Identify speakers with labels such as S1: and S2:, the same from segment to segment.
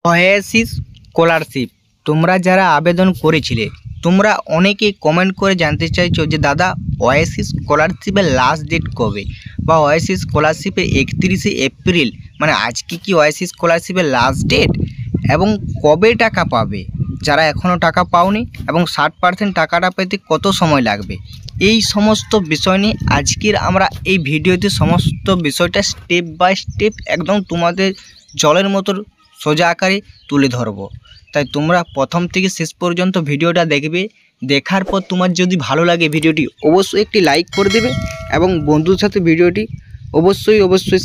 S1: OASIS scholarship তোমরা যারা আবেদন করেছিলে তোমরা অনেকেই কমেন্ট করে জানতে চাইছো যে দাদা ওয়াইসিস স্কলারশিপের লাস্ট ডেট কবে, বা ওয়াইসিস স্কলারশিপের 31শে এপ্রিল মানে আজকে কি ওয়াইসিস স্কলারশিপের লাস্ট ডেট এবং কবে টাকা পাবে, যারা এখনও টাকা পাওনি এবং 60% টাকাটা পেতে কত সময় লাগবে, এই সমস্ত বিষয় নিয়ে আজকের আমরা এই ভিডিওতে সমস্ত বিষয়টা স্টেপ বাই স্টেপ একদম তোমাদের জলের মতো সোজা আকারে তুলে ধরবো। তাই তোমরা প্রথম থেকে শেষ পর্যন্ত ভিডিওটা দেখবে। দেখার পর তোমার যদি ভালো লাগে ভিডিওটি অবশ্যই একটি লাইক করে দেবে এবং বন্ধুর সাথে ভিডিওটি অবশ্যই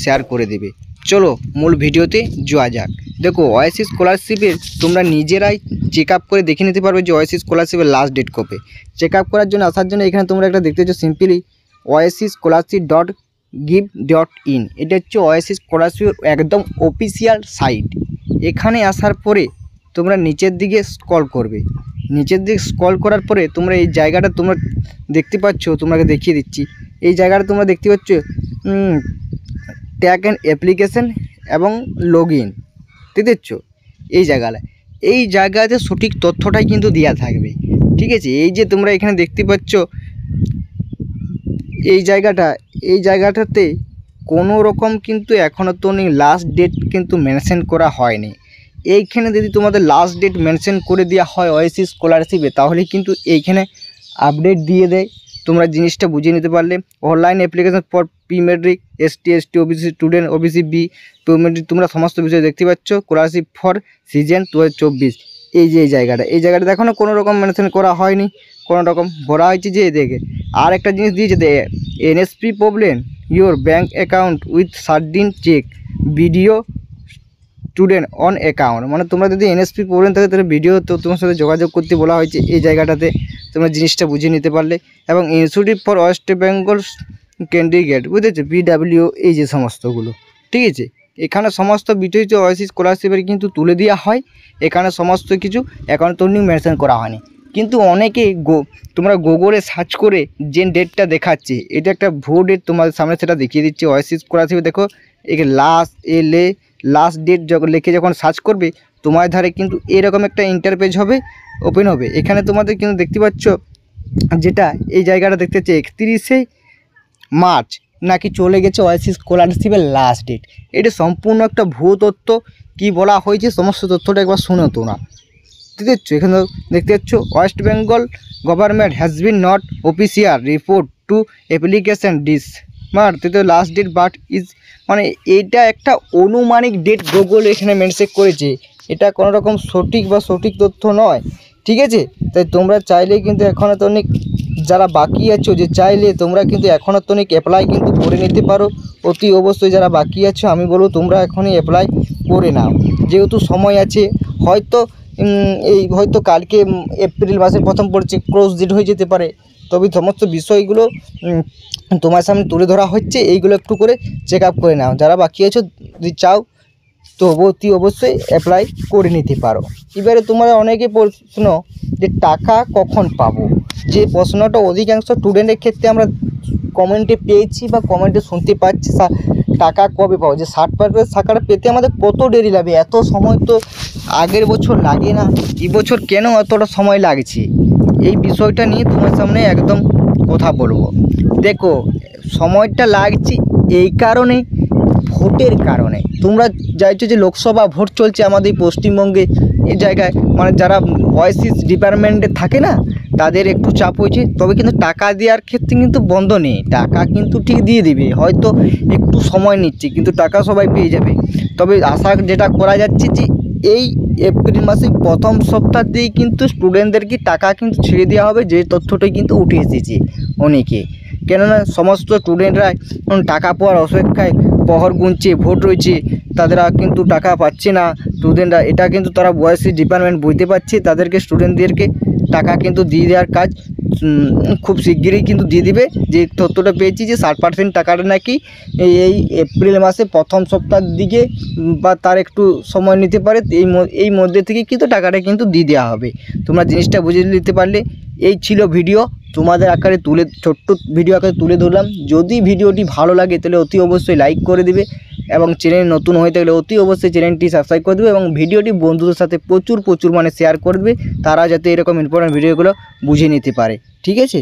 S1: শেয়ার করে দেবে। চলো মূল ভিডিওতে যাওয়া যাক। দেখো ওয়াইসিস স্কলারশিপের তোমরা নিজেরাই চেক আপ করে দেখে নিতে পারবে যে ওয়াইসিস স্কলারশিপের লাস্ট ডেট কবে। চেক আপ করার জন্য আসার জন্য এখানে তোমরা একটা দেখতে পাচ্ছ সিম্পলি oasisScholarship.gib.in, এটা হচ্ছে ওয়াইসিস স্কলারশিপের একদম অফিসিয়াল সাইট। এখানে আসার পরে তোমরা নিচের দিকে স্ক্রল করবে। নিচের দিকে স্ক্রল করার পরে তোমরা এই জায়গাটা তোমরা দেখতে পাচ্ছ, তোমাকে দেখিয়ে দিচ্ছি। এই জায়গাটা তোমরা দেখতে পাচ্ছ ট্যাগ অ্যান্ড অ্যাপ্লিকেশন এবং লগ ইন, দেখতে পাচ্ছ এই জায়গাতে সঠিক তথ্যটাই কিন্তু দেওয়া থাকবে, ঠিক আছে। এই যে তোমরা এখানে দেখতে পাচ্ছ এই জায়গাটাতে কোনো রকম কিন্তু এখনও তো লাস্ট ডেট কিন্তু মেনশন করা হয়নি। এইখানে যদি তোমাদের লাস্ট ডেট মেনশন করে দেওয়া হয় ওয়াইসিস স্কলারশিপে তাহলে কিন্তু এইখানে আপডেট দিয়ে দেয়। তোমরা জিনিসটা বুঝে নিতে পারলে। Online application for pre matric ST OBC student OBC B matric তোমরা সমস্ত বিষয় দেখতে পাচ্ছ। স্কলারশিপ ফর সিজন 2024, এই জায়গাটা দেখো না কোনো রকম মেনশন করা হয়নি, কোনো রকম ভরা হয়েছে যে দেখে। আর একটা জিনিস দিয়েছে NSP problem your bank account with certain check video student on account, মানে তোমরা যদি NSP প্রবলেম থাকে তাহলে ভিডিও তো তোমার সাথে যোগাযোগ করতে বলা হয়েছে। এই জায়গাটাতে তোমরা জিনিসটা বুঝে নিতে পারলে। এবং institute for West Bengal candidate বুঝেছো PWO, এই যে সমস্তগুলো, ঠিক আছে। এখানে সমস্ত বিষয় ওয়াইসিস স্কলারশিপের কিন্তু তুলে দেওয়া হয়। এখানে সমস্ত কিছু এখন তো মেনশন করা হয়নি, কিন্তু অনেকে তোমরা গুগলে সার্চ করে যে ডেটটা দেখাচ্ছে এটা একটা ভুয়ো ডেট তোমাদের সামনে সেটা দেখিয়ে দিচ্ছে। ওয়াইসিস স্কলারশিপে দেখো এখানে লাস্ট ডেট লিখে যখন সার্চ করবে তোমার ধারে কিন্তু এরকম একটা ইন্টারপেজ হবে, ওপেন হবে। এখানে তোমাদের কিন্তু দেখতে পাচ্ছ যেটা এই জায়গাটা দেখতে পাচ্ছ 31শে মার্চ নাকি চলে গেছে ওয়াইসিস স্কলারশিপের লাস্ট ডেট। এটা সম্পূর্ণ একটা ভুয়ো তথ্য। কি বলা হয়েছে সমস্ত তথ্যটা একবার শুনো তোমরা, ঠিক আছে। এখানে দেখতে পাচ্ছ West Bengal government has been not official report to application last date but is, মানে এটা একটা অনুমানিক ডেট গুগল এখানে মেনশন করেছে। এটা কোনো রকম সঠিক তথ্য নয়, ঠিক আছে। তাই তোমরা চাইলে কিন্তু এখনও তো অনেক যারা বাকি আছো যে চাইলে তোমরা কিন্তু এখনও তো অনেক অ্যাপ্লাই কিন্তু করে নিতে পারো। অতি অবশ্যই যারা বাকি আছো আমি বলবো তোমরা এখনই অ্যাপ্লাই করে নাও, যেহেতু সময় আছে। হয়তো কালকে এপ্রিল মাসের প্রথম পড়ছে, ক্লোজ ডেট হয়ে যেতে পারে। তবে সমস্ত বিষয়গুলো তোমার সামনে তুলে ধরা হচ্ছে, এইগুলো একটু করে চেক আপ করে নাও। যারা বাকি আছো যদি চাও তো অতি অবশ্যই অ্যাপ্লাই করে নিতে পারো। এবারে তোমরা অনেকে প্রশ্ন যে টাকা কখন পাবো, যে প্রশ্নটা অধিকাংশ স্টুডেন্টের ক্ষেত্রে আমরা কমেন্টে পেয়েছি বা কমেন্টে শুনতে পাচ্ছি টাকা কবে পাবো, যে 60% টাকাটা পেতে আমাদের কত দেরি লাগবে। এত সময় তো আগের বছর লাগে না, এবছর কেন এতটা সময় লাগছে, এই বিষয়টা নিয়ে তোমার সামনে একদম কথা বলবো। দেখো সময়টা লাগছে এই কারণে, ভোটের কারণে। তোমরা চাইছো যে লোকসভা ভোট চলছে আমাদের পশ্চিমবঙ্গে, এই জায়গায় মানে যারা ওয়াইসিস ডিপার্টমেন্টে থাকে না তাদের একটু চাপ হয়েছে। তবে কিন্তু টাকা দেওয়ার ক্ষেত্রে কিন্তু বন্ধ নেই, টাকা কিন্তু ঠিক দিয়ে দিবে, হয়তো একটু সময় নিচ্ছে কিন্তু টাকা সবাই পেয়ে যাবে। তবে আশা যেটা করা যাচ্ছে যে এই এপ্রিল মাসের প্রথম সপ্তাহতেই কিন্তু স্টুডেন্টদেরকে টাকা কিন্তু ছেড়ে দেওয়া হবে, যে তথ্যটাই কিন্তু উঠে এসেছে অনেকে। কেননা সমস্ত স্টুডেন্টরা টাকা পাওয়ার অপেক্ষায় প্রহর গুনছে, ভোট রয়েছে, তারা কিন্তু টাকা পাচ্ছে না। স্টুডেন্টরা এটা কিন্তু তারা ওয়াইসিস ডিপার্টমেন্ট বুঝতে পারছে, তাদেরকে স্টুডেন্টদেরকে টাকা কিন্তু দিয়ে দেওয়ার কাজ খুব শিগগিরই কিন্তু দিয়ে দিবে। যে তথ্যটা পেয়েছি যে 60% টাকাটা নাকি এই এপ্রিল মাসে প্রথম সপ্তাহের দিকে বা তার একটু সময় নিতে পারে, এই মধ্যে থেকে কিন্তু টাকাটা কিন্তু দিয়ে দেওয়া হবে। তোমরা জিনিসটা বুঝে নিতে পারলে। এই ছিল ভিডিও, তোমাদের আকারে ছোট্ট ভিডিও আকারে তুলে ধরলাম। যদি ভিডিওটি ভালো লাগে তাহলে অতি অবশ্যই লাইক করে দিবে এবং চ্যানেল নতুন হয়ে থাকলে অতি অবশ্যই চ্যানেলটি সাবস্ক্রাইব করে দেবে এবং ভিডিওটি বন্ধুদের সাথে প্রচুর মানে শেয়ার করে দেবে, তারা যাতে এরকম ইম্পর্টেন্ট ভিডিওগুলো বুঝে নিতে পারে। ঠিক আছে।